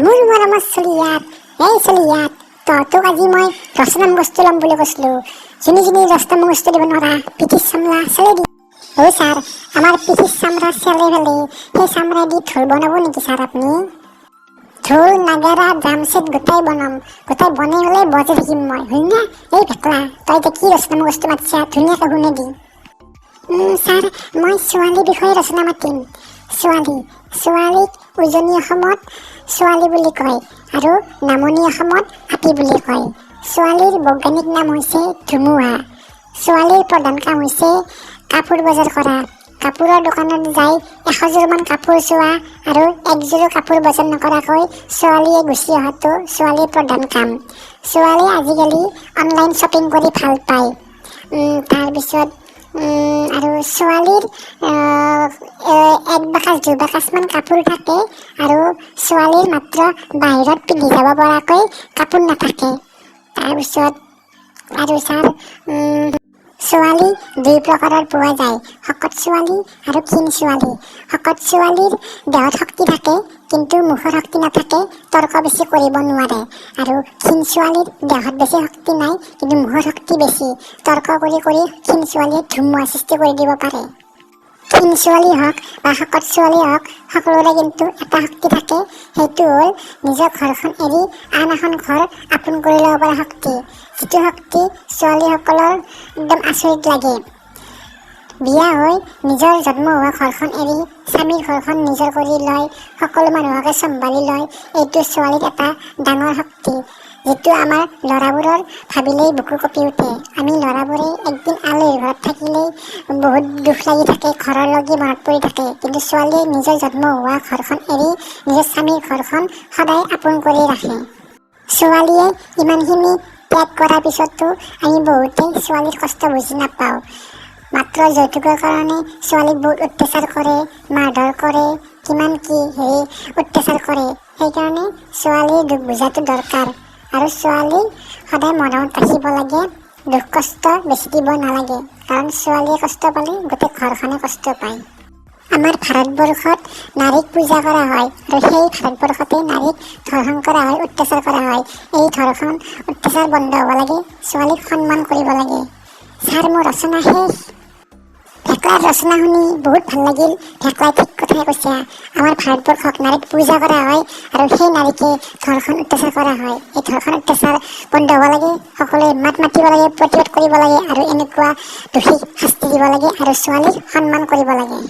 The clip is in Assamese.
মোৰ মৰমৰ চলিয়াত এই চলিয়াত তহঁতক আজি মই 10 নং বস্তু ল'ম বুলি কৈছিলোঁ। যোনে 10 নং বস্তু দিব নোৱাৰা পিঠিৰ চামৰা চেলে দি। অ' ছাৰ, আমাৰ পিঠিৰ চামৰা চেলে ফেলে সেই চামৰা দি ঢোল বনাব নেকি ছাৰ আপুনি? ঢোল নাগেৰা ড্ৰাম ছেট গোটাই বনাই হ'লে বজাই থাকিম মই, হয় না? এই ভেকলা, তই এতিয়া কি 10 নং বস্তু মাতিছা ধুনীয়াকৈ শুনে দি। ছাৰ, মই ছোৱালীৰ বিষয়ে ৰচনা মাতিম। ছোৱালীক উজনি অসমত ছোৱালী বুলি কয় আৰু নামনি অসমত আপী বুলি কয়। ছোৱালীৰ বৈজ্ঞানিক নাম হৈছে ধুমুহা। ছোৱালীৰ প্ৰধান কাম হৈছে কাপোৰ বজাৰ কৰা। কাপোৰৰ দোকানত যাই 100যোৰমান কাপোৰ চোৱা আৰু 1যোৰো কাপোৰ বজাৰ নকৰাকৈ ছোৱালীয়ে গুচি অহাটো ছোৱালীৰ প্ৰধান কাম। ছোৱালীয়ে আজিকালি অনলাইন শ্বপিং কৰি ভাল পায়। তাৰপিছত আৰু ছোৱালীৰ 1 বাকচ 2 বাকচমান কাপোৰ থাকে আৰু ছোৱালীৰ মাত্ৰ বাহিৰত পিন্ধি যাব পৰাকৈ কাপোৰ নাথাকে। তাৰপিছত আৰু ছাৰ, ছোৱালী 2 প্ৰকাৰৰ পোৱা যায়, শকত ছোৱালী আৰু ক্ষীণ ছোৱালী। শকত ছোৱালীৰ দেহত শক্তি থাকে কিন্তু মুখৰ শক্তি নাথাকে, তৰ্ক বেছি কৰিব নোৱাৰে। আৰু ক্ষীণ ছোৱালীৰ দেহত বেছি শক্তি নাই কিন্তু মুখৰ শক্তি বেছি, তৰ্ক কৰি ক্ষীণ ছোৱালীয়ে ধুমুহা সৃষ্টি কৰি দিব পাৰে। ক্ষীণ ছোৱালী হওক বা শকত ছোৱালী হওক, সকলোৰে কিন্তু এটা শক্তি থাকে, সেইটো হ'ল নিজৰ ঘৰখন এৰি আন এখন ঘৰ আপোন কৰি ল'ব পৰা শক্তি। যিটো শক্তি ছোৱালীসকলৰ একদম আচৰিত লাগে। বিয়া হৈ নিজৰ জন্ম হোৱা ঘৰখন এৰি স্বামীৰ ঘৰখন নিজৰ কৰি লয়, সকলো মানুহকে চম্ভালি লয়, এইটো ছোৱালীৰ এটা ডাঙৰ শক্তি, যিটো আমাৰ ল'ৰাবোৰৰ ভাবিলেই বুকু কঁপি উঠে। আমি ল'ৰাবোৰে একদিন আলহীৰ ঘৰত থাকিলেই বহুত দুখ লাগি থাকে, ঘৰৰ লগি মনত পৰি থাকে, কিন্তু ছোৱালীয়ে নিজৰ জন্ম হোৱা ঘৰখন এৰি নিজৰ স্বামীৰ ঘৰখন সদায় আপোন কৰি ৰাখে। ছোৱালীয়ে ইমানখিনি ত্যাগ কৰাৰ পিছতো আমি বহুতেই ছোৱালীৰ কষ্ট বুজি নাপাওঁ। মাত্ৰ যৌতুকৰ কাৰণে ছোৱালীক বহুত অত্যাচাৰ কৰে, মাৰধৰ কৰে, কিমান কি অত্যাচাৰ কৰে। সেইকাৰণে ছোৱালীৰ দুখ বুজাটো দৰকাৰ আৰু ছোৱালী সদায় মৰমত ৰাখিব লাগে, দুখ কষ্ট বেছি দিব নালাগে, কাৰণ ছোৱালীয়ে কষ্ট পালে গোটেই ঘৰখনে কষ্ট পায়। আমাৰ ভাৰতবৰ্ষত নাৰীক পূজা কৰা হয় আৰু সেই ভাৰতবৰ্ষতে নাৰীক ধৰ্ষণ কৰা হয়, অত্যাচাৰ কৰা হয়। এই ধৰ্ষণ অত্যাচাৰ বন্ধ হ'ব লাগে, ছোৱালীক সন্মান কৰিব লাগে। ছাৰ, মোৰ ৰচনা শেষ। ভেকলাৰ ৰচনা শুনি বহুত ভাল লাগিল। ভেকলাই ঠিক কথাই কৈছে। আমাৰ ভাৰতবৰ্ষক নাৰীক পূজা কৰা হয় আৰু সেই নাৰীকে ধৰ্ষণ অত্যাচাৰ কৰা হয়। এই ধৰ্ষণ অত্যাচাৰ বন্ধ হ'ব লাগে, সকলোৱে মাত মাতিব লাগে, প্ৰতিবাদ কৰিব লাগে আৰু এনেকুৱা দোষীক শাস্তি দিব লাগে আৰু ছোৱালীক সন্মান কৰিব লাগে।